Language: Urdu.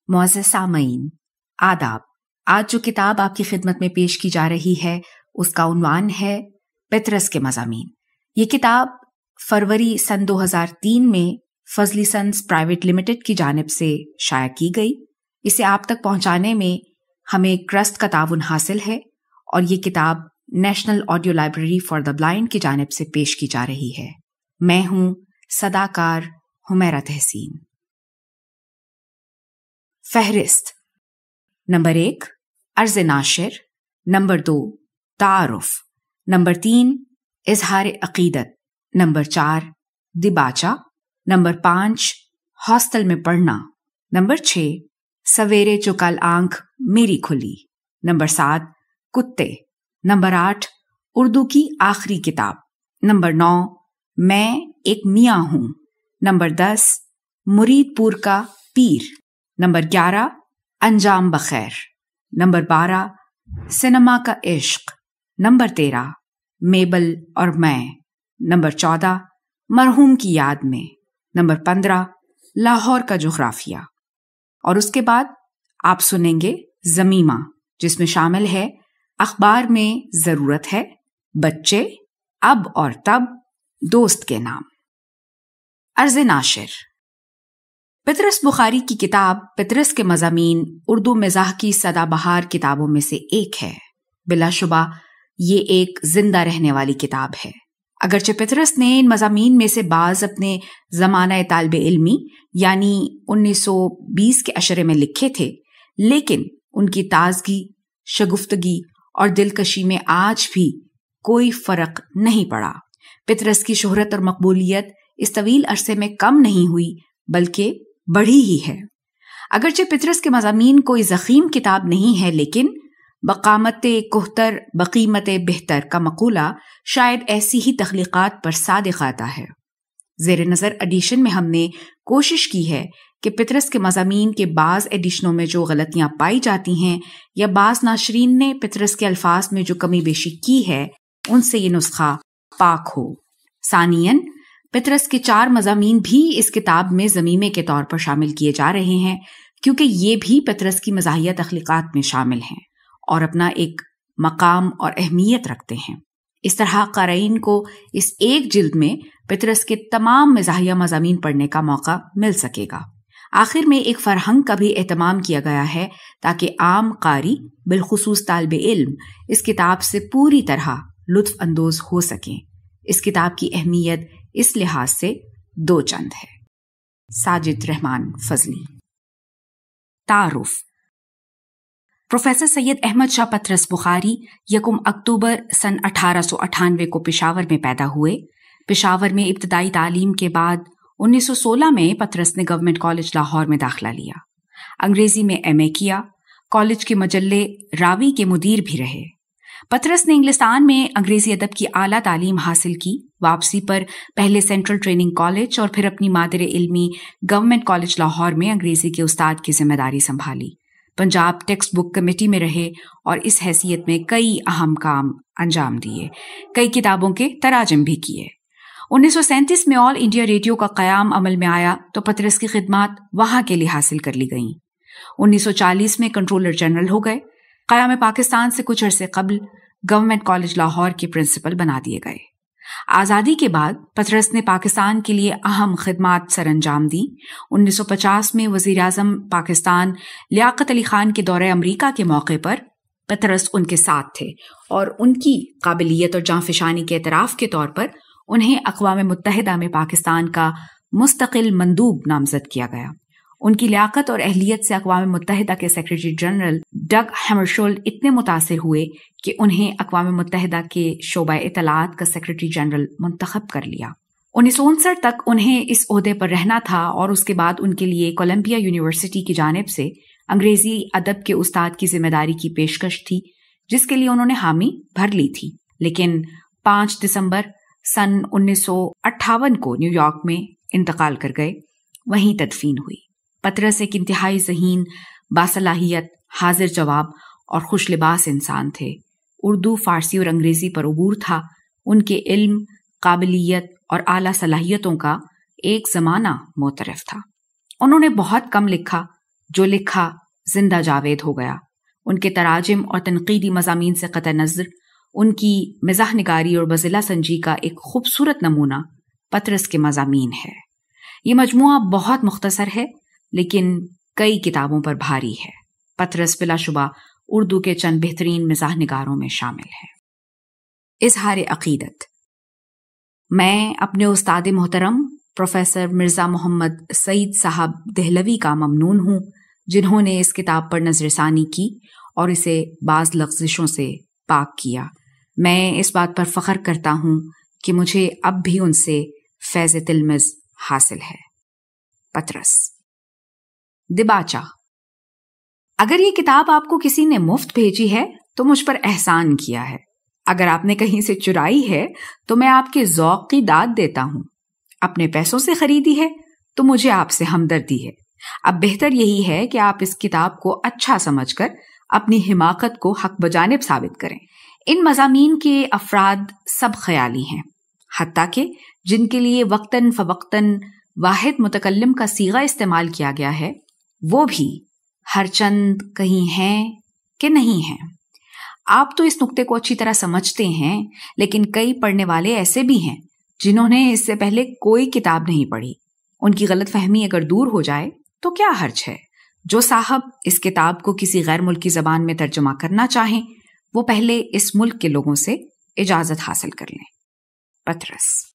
معزز سامعین، آداب۔ آج جو کتاب آپ کی خدمت میں پیش کی جا رہی ہے اس کا عنوان ہے پطرس کے مضامین۔ یہ کتاب فروری سن 2003 میں فضلی سنز پرائیویٹ لمیٹڈ کی جانب سے شائع کی گئی۔ اسے آپ تک پہنچانے میں ہمیں کرسٹ کا تعاون حاصل ہے اور یہ کتاب national audio library for the blind کی جانب سے پیش کی جا رہی ہے۔ میں ہوں صداکار حمیرہ تحسین۔ فہرست: نمبر 1 عرض ناشر، نمبر 2 تعارف، نمبر 3 اظہار عقیدت، نمبر 4 دباچہ، نمبر 5 ہاسٹل میں پڑھنا، نمبر 6 سویرے جو کل آنکھ میری کھلی، نمبر 7 کتے، نمبر 8 اردو کی آخری کتاب، نمبر 9 میں ایک میاں ہوں، نمبر 10 مرید پور کا پیر، نمبر 11 انجام بخیر، نمبر 12 سنیما کا عشق، نمبر 13 میبل اور میں، نمبر 14 مرحوم کی یاد میں، نمبر 15 لاہور کا جغرافیہ۔ اور اس کے بعد آپ سنیں گے ضمیمہ، جس میں شامل ہے اخبار میں ضرورت ہے، بچے، اب اور تب، دوست کے نام۔ عرض ناشر: پطرس بخاری کی کتاب پطرس کے مضامین اردو مزاح کی سدا بہار کتابوں میں سے ایک ہے۔ بلا شبہ یہ ایک زندہ رہنے والی کتاب ہے۔ اگرچہ پطرس نے ان مضامین میں سے بعض اپنے زمانہ طالب علمی یعنی 1920 کے اشرے میں لکھے تھے، لیکن ان کی تازگی، شگفتگی اور دلکشی میں آج بھی کوئی فرق نہیں پڑا۔ پطرس کی شہرت اور مقبولیت اس طویل عرصے میں کم نہیں ہوئی بلکہ بڑھی ہی ہے۔ اگرچہ پطرس کے مضامین کوئی ضخیم کتاب نہیں ہے، لیکن بقامت کہتر بقیمت بہتر کا مقولہ شاید ایسی ہی تخلیقات پر صادق آتا ہے۔ زیر نظر ایڈیشن میں ہم نے کوشش کی ہے کہ پطرس کے مضامین کے بعض ایڈیشنوں میں جو غلطیاں پائی جاتی ہیں یا بعض ناشرین نے پطرس کے الفاظ میں جو کمی بیشی کی ہے ان سے یہ نسخہ پاک ہو۔ ثانیاً پطرس کے 4 مضامین بھی اس کتاب میں ضمیمے کے طور پر شامل کیے جا رہے ہیں، کیونکہ یہ بھی پطرس کی مزاحیہ تخلیقات میں شامل ہیں اور اپنا ایک مقام اور اہمیت رکھتے ہیں۔ اس طرح قارئین کو اس ایک جلد میں پطرس کے تمام مزاحیہ مضامین پڑھنے کا موقع مل سکے گا۔ آخر میں ایک فرہنگ کا بھی اہتمام کیا گیا ہے تاکہ عام قاری، بالخصوص طالب علم، اس کتاب سے پوری طرح لطف اندوز ہو سکیں۔ اس کتاب کی اہمیت اس لحاظ سے 2 چند ہے۔ ساجد رحمان فضلی۔ تعارف: پروفیسر سید احمد شاہ پطرس بخاری 1 اکتوبر سن 1898 کو پشاور میں پیدا ہوئے۔ پشاور میں ابتدائی تعلیم کے بعد 1916 میں پطرس نے گورنمنٹ کالج لاہور میں داخلہ لیا۔ انگریزی میں ایم اے کیا۔ کالج کے مجلے راوی کے مدیر بھی رہے۔ پطرس نے انگلستان میں انگریزی ادب کی اعلیٰ تعلیم حاصل کی۔ واپسی پر پہلے سینٹرل ٹریننگ کالج اور پھر اپنی مادر علمی گورنمنٹ کالج لاہور میں انگریزی کے استاد کی ذمہ داری سنبھالی۔ پنجاب ٹیکسٹ بک کمیٹی میں رہے اور اس حیثیت میں کئی اہم کام انجام دیے، کئی کتابوں کے تراجم بھی کیے۔ 1937 میں آل انڈیا ریڈیو کا قیام عمل میں آیا تو پطرس کی خدمات وہاں کے لیے حاصل کر لی گئیں۔ 1940 میں کنٹرولر جنرل ہو گئے۔ قیام پاکستان سے کچھ عرصے قبل گورنمنٹ کالج لاہور کے پرنسپل بنا دیے گئے۔ آزادی کے بعد پطرس نے پاکستان کے لیے اہم خدمات سر انجام دیں۔ 1950 میں وزیر اعظم پاکستان لیاقت علی خان کے دورہ امریکہ کے موقع پر پطرس ان کے ساتھ تھے اور ان کی قابلیت اور جانفشانی کے اعتراف کے طور پر انہیں اقوام متحدہ میں پاکستان کا مستقل مندوب نامزد کیا گیا۔ ان کی لیاقت اور اہلیت سے اقوام متحدہ کے سیکرٹری جنرل ڈگ ہیمرشولڈ اتنے متاثر ہوئے کہ انہیں اقوام متحدہ کے شعبہ اطلاعات کا سیکرٹری جنرل منتخب کر لیا۔ 1959 تک انہیں اس عہدے پر رہنا تھا اور اس کے بعد ان کے لیے کولمبیا یونیورسٹی کی جانب سے انگریزی ادب کے استاد کی ذمہ داری کی پیشکش تھی، جس کے لیے انہوں نے حامی بھر لی تھی، لیکن 5 دسمبر سن 1958 کو نیو یارک میں انتقال کر گئے، وہیں تدفین ہوئی۔ پطرس ایک انتہائی ذہین، باصلاحیت، حاضر جواب اور خوش لباس انسان تھے۔ اردو، فارسی اور انگریزی پر عبور تھا۔ ان کے علم، قابلیت اور اعلیٰ صلاحیتوں کا ایک زمانہ معترف تھا۔ انہوں نے بہت کم لکھا جو لکھا زندہ جاوید ہو گیا. ان کے تراجم اور تنقیدی مضامین سے قطع نظر ان کی مزاح نگاری اور بزلہ سنجی کا ایک خوبصورت نمونہ پطرس کے مضامین ہے. یہ مجموعہ بہت مختصر ہے لیکن کئی کتابوں پر بھاری ہے. پطرس بلا شبہ اردو کے چند بہترین مزاح نگاروں میں شامل ہے. اظہار عقیدت. میں اپنے استاد محترم پروفیسر مرزا محمد سعید صاحب دہلوی کا ممنون ہوں جنہوں نے اس کتاب پر نظر ثانی کی اور اسے بعض لغزشوں سے پاک کیا. میں اس بات پر فخر کرتا ہوں کہ مجھے اب بھی ان سے فیض تلمذ حاصل ہے. پطرس. دباچہ. اگر یہ کتاب آپ کو کسی نے مفت بھیجی ہے تو مجھ پر احسان کیا ہے. اگر آپ نے کہیں سے چرائی ہے تو میں آپ کے ذوق کی داد دیتا ہوں. اپنے پیسوں سے خریدی ہے تو مجھے آپ سے ہمدردی ہے. اب بہتر یہی ہے کہ آپ اس کتاب کو اچھا سمجھ کر اپنی حماقت کو حق بجانب ثابت کریں. ان مضامین کے افراد سب خیالی ہیں، حتیٰ کہ جن کے لیے وقتاً فوقتاً واحد متکلم کا صیغہ استعمال کیا گیا ہے وہ بھی ہر چند کہیں ہیں کہ نہیں ہیں. آپ تو اس نقطے کو اچھی طرح سمجھتے ہیں، لیکن کئی پڑھنے والے ایسے بھی ہیں جنہوں نے اس سے پہلے کوئی کتاب نہیں پڑھی. ان کی غلط فہمی اگر دور ہو جائے تو کیا حرج ہے؟ جو صاحب اس کتاب کو کسی غیر ملکی زبان میں ترجمہ کرنا چاہیں وہ پہلے اس ملک کے لوگوں سے اجازت حاصل کر لیں. پطرس.